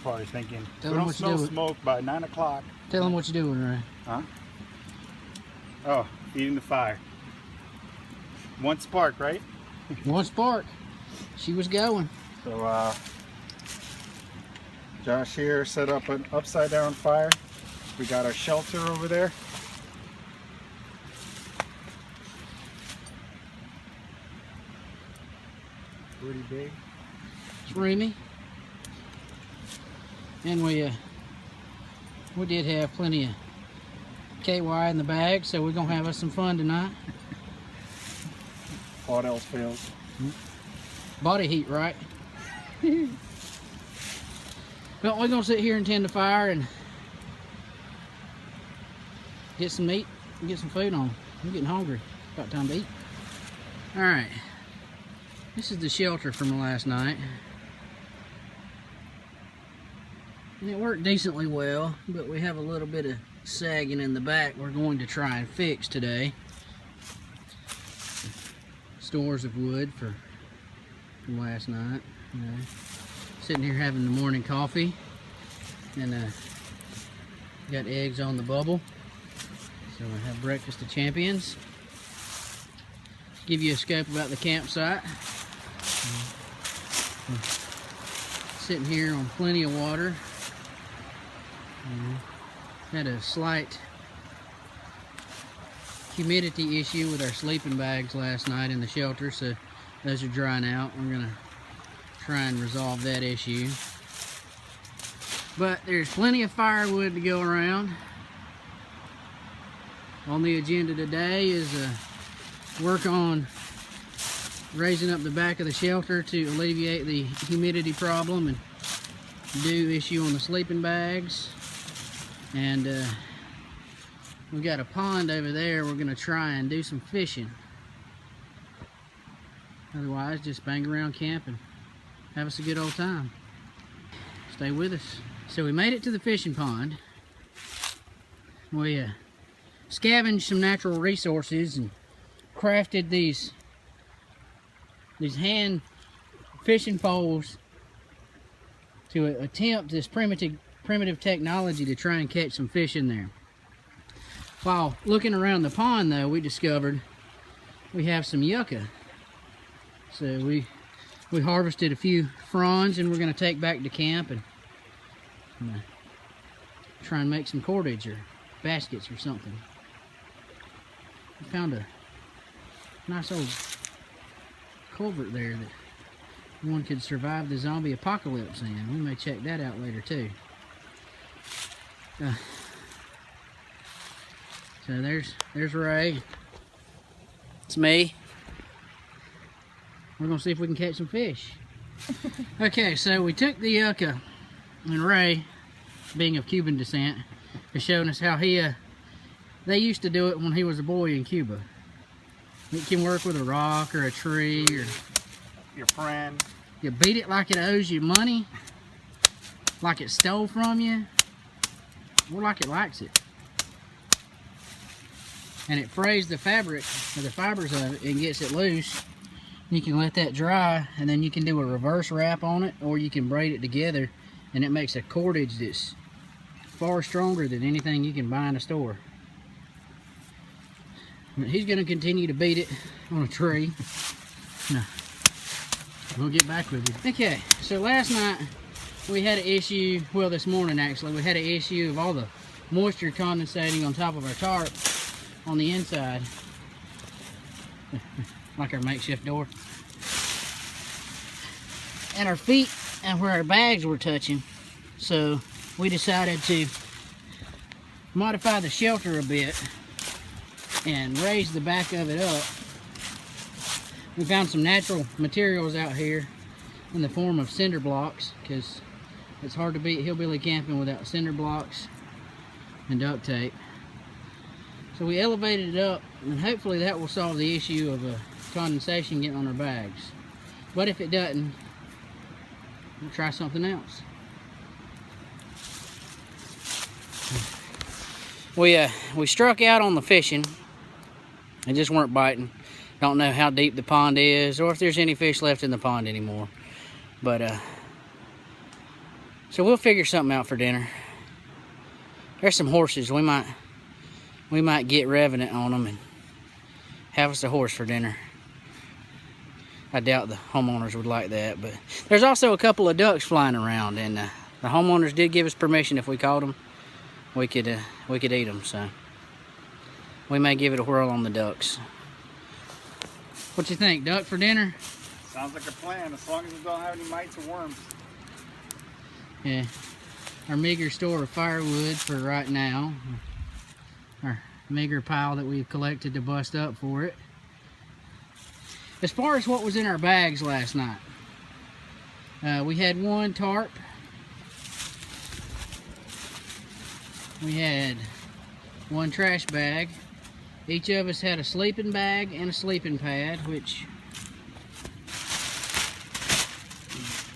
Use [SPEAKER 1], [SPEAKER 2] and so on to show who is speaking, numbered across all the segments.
[SPEAKER 1] probably thinking,
[SPEAKER 2] Tell
[SPEAKER 1] we
[SPEAKER 2] them
[SPEAKER 1] don't
[SPEAKER 2] what you
[SPEAKER 1] smell
[SPEAKER 2] do.
[SPEAKER 1] smoke by 9 o'clock.
[SPEAKER 2] Tell them what you're doing, Ray.
[SPEAKER 1] Huh? Oh, feeding the fire. One spark, right?
[SPEAKER 2] One spark. She was going.
[SPEAKER 1] So, Josh here set up an upside down fire. We got our shelter over there. Pretty big.
[SPEAKER 2] It's roomy. And we did have plenty of KY in the bag, so we're gonna have us some fun tonight.
[SPEAKER 1] What else fails?
[SPEAKER 2] Body heat, right? Well, we're gonna sit here and tend the fire and get some meat and get some food on. I'm getting hungry. About time to eat. All right. This is the shelter from last night. And it worked decently well, but we have a little bit of sagging in the back we're going to try and fix today. Stores of wood from last night. Sitting here having the morning coffee, and got eggs on the bubble. So I have breakfast of champions. Give you a scope about the campsite. Sitting here on plenty of water. Had a slight humidity issue with our sleeping bags last night in the shelter, so those are drying out. We're gonna try and resolve that issue. But there's plenty of firewood to go around. On the agenda today is work on raising up the back of the shelter to alleviate the humidity problem and do issue on the sleeping bags. And we got a pond over there. We're gonna try and do some fishing. Otherwise, just bang around camp and have us a good old time. Stay with us. So we made it to the fishing pond. We scavenged some natural resources and crafted these hand fishing poles to attempt this primitive technology to try and catch some fish in there. While looking around the pond, though, we discovered we have some yucca. So we harvested a few fronds, and we're going to take back to camp and try and make some cordage or baskets or something. We found a nice old culvert there that one could survive the zombie apocalypse in. We may check that out later too. So there's Ray. It's me. We're gonna see if we can catch some fish. Okay, so we took the yucca, and Ray, being of Cuban descent, is showing us how they used to do it when he was a boy in Cuba. It can work with a rock or a tree or
[SPEAKER 1] Your friend.
[SPEAKER 2] you beat it like it owes you money, like it stole from you, or like it likes it. And it frays the fabric or the fibers of it and gets it loose. You can let that dry, and then you can do a reverse wrap on it, or you can braid it together, and it makes a cordage that's far stronger than anything you can buy in a store. But he's going to continue to beat it on a tree. No. We'll get back with you. Okay, so last night we had an issue, well this morning actually, we had an issue of all the moisture condensating on top of our tarp on the inside. Like our makeshift door. And our feet and where our bags were touching. So we decided to modify the shelter a bit and raise the back of it up. We found some natural materials out here in the form of cinder blocks, because it's hard to beat hillbilly camping without cinder blocks and duct tape. So we elevated it up, and hopefully that will solve the issue of condensation getting on our bags. But if it doesn't, we'll try something else. We struck out on the fishing. They just weren't biting. Don't know how deep the pond is or if there's any fish left in the pond anymore. But So we'll figure something out for dinner. There's some horses. We might get Revenant on them and have us a horse for dinner. I doubt the homeowners would like that, but there's also a couple of ducks flying around, and the homeowners did give us permission if we caught them, we could eat them. So we may give it a whirl on the ducks. What you think, duck for dinner?
[SPEAKER 1] Sounds like a plan, as long as it don't have any mites or worms.
[SPEAKER 2] Yeah, our meager store of firewood for right now. Our meager pile that we've collected to bust up for it. As far as what was in our bags last night, we had one tarp. We had one trash bag. Each of us had a sleeping bag and a sleeping pad, which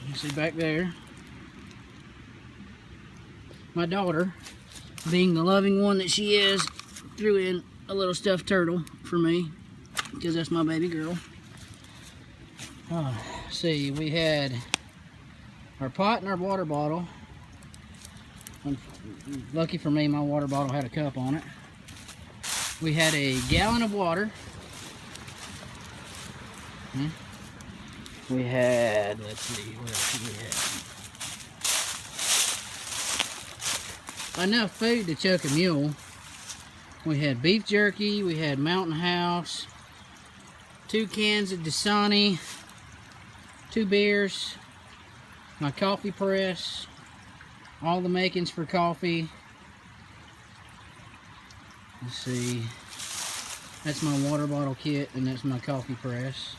[SPEAKER 2] you see back there. My daughter, being the loving one that she is, threw in a little stuffed turtle for me, because that's my baby girl. See, we had our pot and our water bottle. Lucky for me, my water bottle had a cup on it. We had a gallon of water. We had, let's see, what else did we have? Enough food to choke a mule. We had beef jerky, we had Mountain House, 2 cans of Dasani, 2 beers, my coffee press, all the makings for coffee. Let's see, that's my water bottle kit, and that's my coffee press.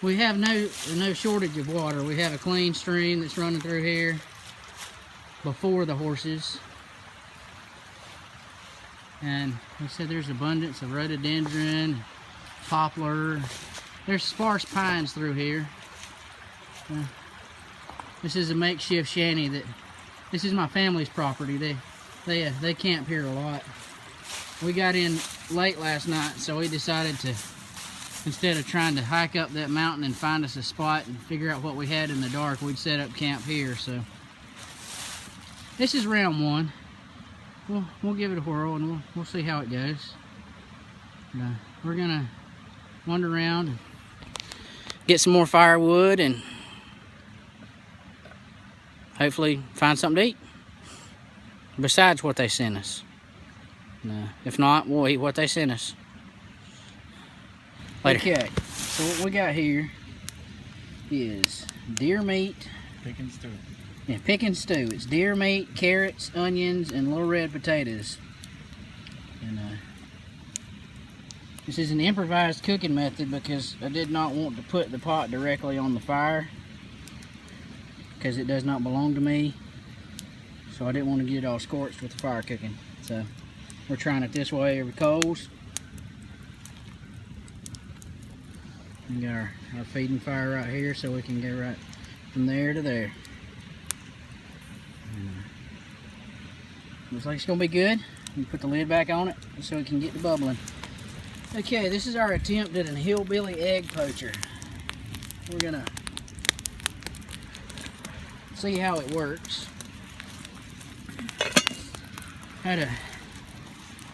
[SPEAKER 2] We have no shortage of water. We have a clean stream that's running through here before the horses. And like I said, there's abundance of rhododendron, poplar. There's sparse pines through here. This is a makeshift shanty this is my family's property. They camp here a lot. We got in late last night, so we decided to, instead of trying to hike up that mountain and find us a spot and figure out what we had in the dark, we'd set up camp here. So this is round 1. We'll give it a whirl, and we'll see how it goes. We're gonna wander around and get some more firewood and hopefully find something to eat besides what they sent us. If not, we'll eat what they sent us later. Okay, so what we got here is deer meat.
[SPEAKER 1] Pick and stew.
[SPEAKER 2] Yeah, pick and stew. It's deer meat, carrots, onions, and little red potatoes. And this is an improvised cooking method because I did not want to put the pot directly on the fire because it does not belong to me. So I didn't want to get it all scorched with the fire cooking. So we're trying it this way over coals. We got our feeding fire right here, so we can go right from there to there. Looks like it's gonna be good. We put the lid back on it so it can get to bubbling. Okay, this is our attempt at a hillbilly egg poacher. We're gonna see how it works. Had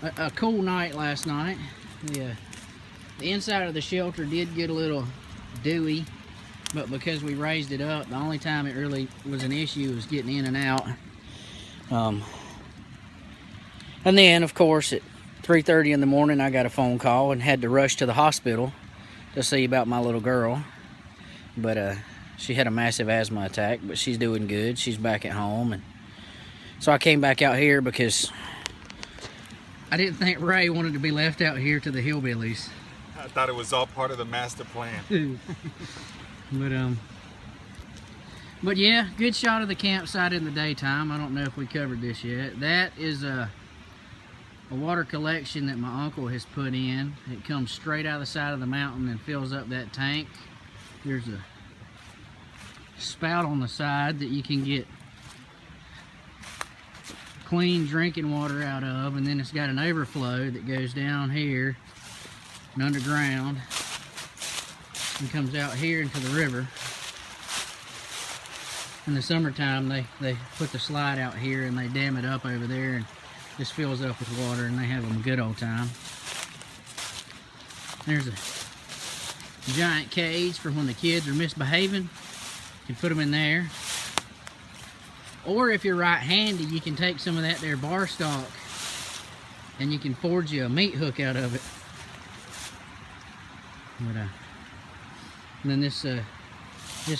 [SPEAKER 2] a cool night last night. The inside of the shelter did get a little dewy, but because we raised it up, the only time it really was an issue was getting in and out. And then, of course, at 3:30 in the morning, I got a phone call and had to rush to the hospital to see about my little girl. But she had a massive asthma attack, but she's doing good. She's back at home. And so I came back out here because I didn't think Ray wanted to be left out here to the hillbillies.
[SPEAKER 1] I thought it was all part of the master plan.
[SPEAKER 2] But yeah, good shot of the campsite in the daytime. I don't know if we covered this yet. That is a water collection that my uncle has put in. It comes straight out of the side of the mountain and fills up that tank. There's a spout on the side that you can get clean drinking water out of, and then it's got an overflow that goes down here and underground and comes out here into the river. in the summertime they put the slide out here and they dam it up over there and just fills up with water and they have a good old time. There's a giant cage for when the kids are misbehaving. You can put them in there. Or if you're right-handed, you can take some of that there bar stock and you can forge you a meat hook out of it. But, and then this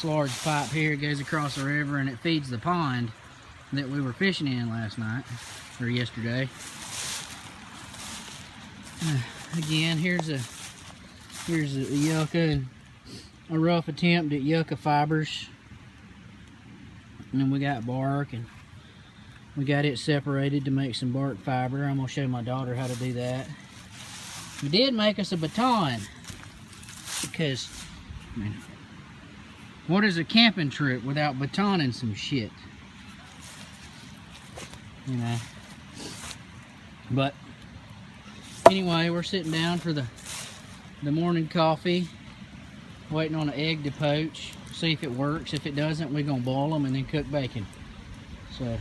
[SPEAKER 2] large pipe here goes across the river and it feeds the pond that we were fishing in last night or yesterday. Again, here's a yucca and a rough attempt at yucca fibers. And then we got bark and we got it separated to make some bark fiber. I'm gonna show my daughter how to do that. We did make us a baton because, I mean, what is a camping trip without batoning some shit? You know. But anyway, we're sitting down for the morning coffee, waiting on an egg to poach, see if it works. If it doesn't, we're gonna boil them and then cook bacon. So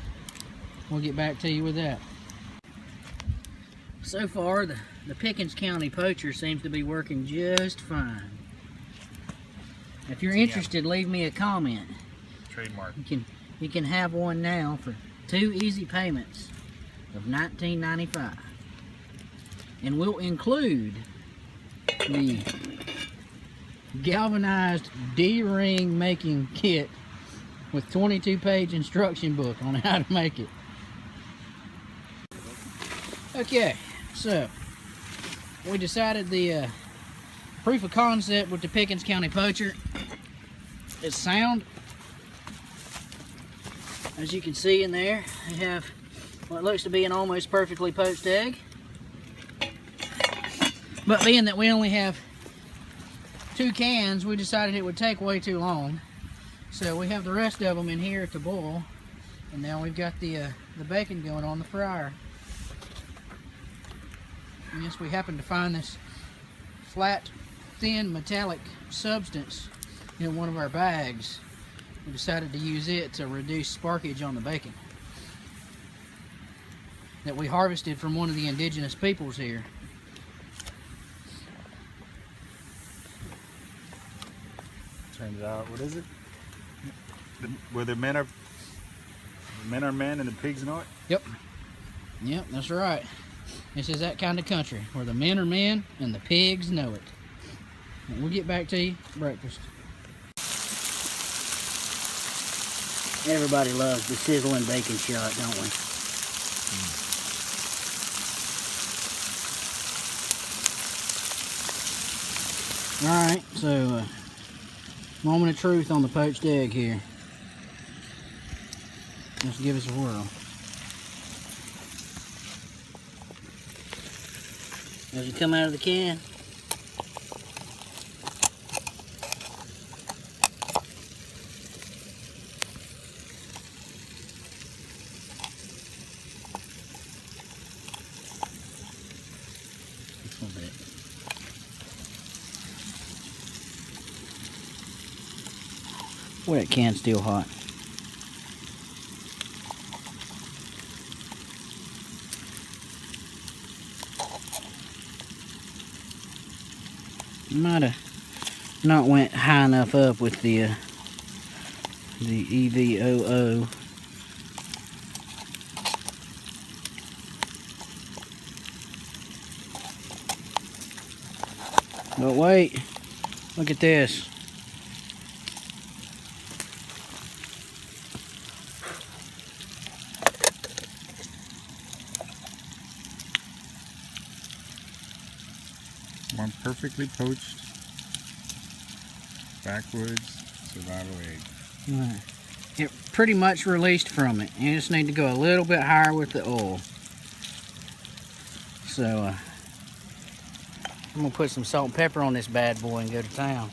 [SPEAKER 2] we'll get back to you with that. So far, the Pickens County poacher seems to be working just fine. If you're interested, leave me a comment.
[SPEAKER 1] Trademark.
[SPEAKER 2] You can have one now for 2 easy payments of $19.95, and we'll include the galvanized D-ring making kit with 22-page instruction book on how to make it. Okay, so we decided the proof of concept with the Pickens County poacher is sound. As you can see in there, they have what looks to be an almost perfectly poached egg. But being that we only have 2 cans, we decided it would take way too long. So we have the rest of them in here to boil. And now we've got the bacon going on the fryer. And yes, we happened to find this flat, thin, metallic substance in one of our bags. We decided to use it to reduce sparkage on the bacon that we harvested from one of the indigenous peoples here.
[SPEAKER 1] Turns out, what is it? Where the men are men and the pigs know it?
[SPEAKER 2] Yep, that's right. This is that kind of country where the men are men and the pigs know it. And we'll get back to you for breakfast. Everybody loves the sizzling bacon shot, don't we? Alright, so moment of truth on the poached egg here. Let's give us a whirl. As you come out of the can, just a little bit. Boy, that can's still hot. Might have not went high enough up with the EVOO. But wait, look at this.
[SPEAKER 1] One perfectly poached backwoods survival egg.
[SPEAKER 2] Right. It pretty much released from it. You just need to go a little bit higher with the oil. So I'm gonna put some salt and pepper on this bad boy and go to town.